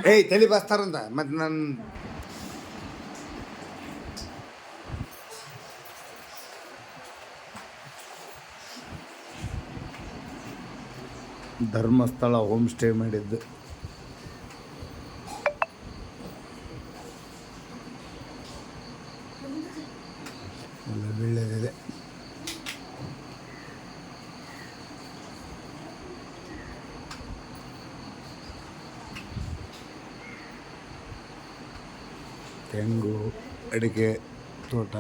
ಏಯ್ ತಲೆ ಬಸ್ತಾರಂತ ಮತ್ತು ನನ್ನ ಧರ್ಮಸ್ಥಳ ಹೋಮ್ ಸ್ಟೇ ಮಾಡಿದ್ದು ಎಲ್ಲ ಒಳ್ಳೆಯದಿದೆ. ತೆಂಗು ಅಡಿಕೆ ತೋಟ,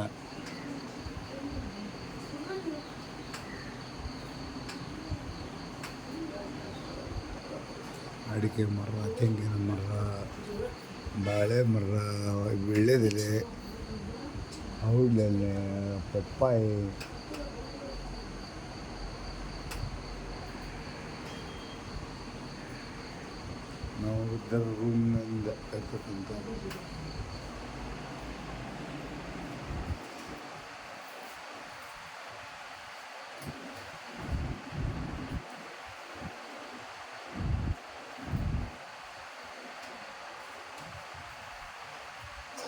ಅಡಿಕೆ ಮರ, ತೆಂಗಿನ ಮರ, ಬಾಳೆ ಮರ, ವೀಳ್ಯದೆಲೆ, ಔಡಲೆ, ಪಪ್ಪಾಯಿ, ನಾವು ಇದ್ದರ ರೂಮ್ನಿಂದ ಎತ್ತಕ್ಕಂಥ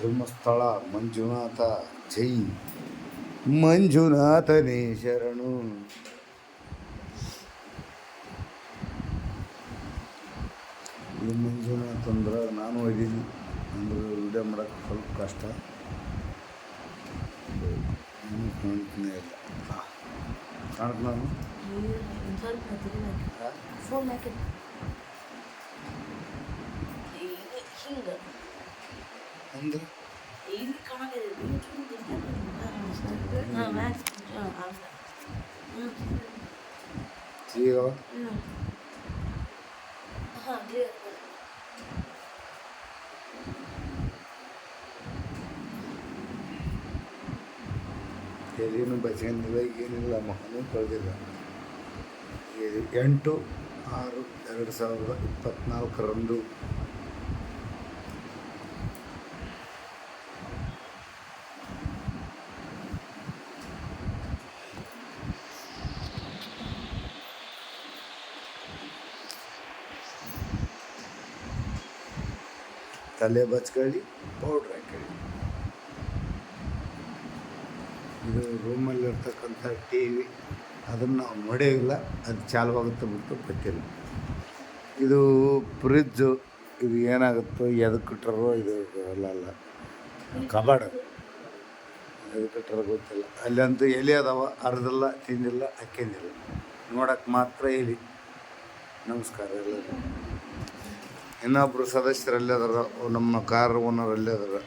ಧರ್ಮಸ್ಥಳ ಮಂಜುನಾಥ ಜೈ ಮಂಜುನಾಥನೇ ಶರಣು. ಇದು ಮಂಜುನಾಥ್ ಅಂದ್ರೆ ನಾನು ಹೋಗಿದ್ದೀನಿ ಅಂದ್ರೆ ವಿಡಿಯೋ ಮಾಡೋಕ್ಕೆ ಸ್ವಲ್ಪ ಕಷ್ಟ. ಕಾಣ್ತಾನೆ ಇಲ್ಲ ಕಾಣ್ತ ನಾನು ಅಂದ್ರೆ ಈಗ ಎಲ್ಲಿನೂ ಬಸ್ಸಿಲ್ಲ, ಏನಿಲ್ಲ, ಮಕ್ಕಳು ಕಳೆದಿಲ್ಲ. 8/6/2024 ತಲೆ ಬಚ್ಕೊಳ್ಳಿ, ಪೌಡ್ರ್ ಹಾಕೊಳ್ಳಿ. ಇದು ರೂಮಲ್ಲಿರ್ತಕ್ಕಂಥ ಟಿ ವಿ, ಅದನ್ನು ನಾವು ನೋಡೇ ಇಲ್ಲ, ಅದು ಚಾಲುವಾಗುತ್ತೆ ಬಿಟ್ಟು ಗೊತ್ತಿಲ್ಲ. ಇದು ಫ್ರಿಜ್ಜು, ಇದು ಏನಾಗುತ್ತೋ ಎದಕ್ಕೆ ಇಟ್ಟರೋ ಇದು ಅಲ್ಲ ಕಬಾರ್ಡ್, ಎದಕ್ಕೆ ಇಟ್ಟರೋ ಗೊತ್ತಿಲ್ಲ. ಅಲ್ಲಂತೂ ಎಲೆ ಅದಾವ, ಅರ್ಧಲ್ಲ ತಿಂದಿಲ್ಲ, ಹಾಕ್ಯಂದಿಲ್ಲ, ನೋಡೋಕ್ಕೆ ಮಾತ್ರ ಎಲೆ. ನಮಸ್ಕಾರ ಎಲ್ಲರೂ. ಇನ್ನೊಬ್ಬರು ಸದಸ್ಯರಲ್ಲೇ ಅದಾರ, ನಮ್ಮ ಕಾರ್ ಓನರ್ ಅಲ್ಲೇ ಅದಾರ.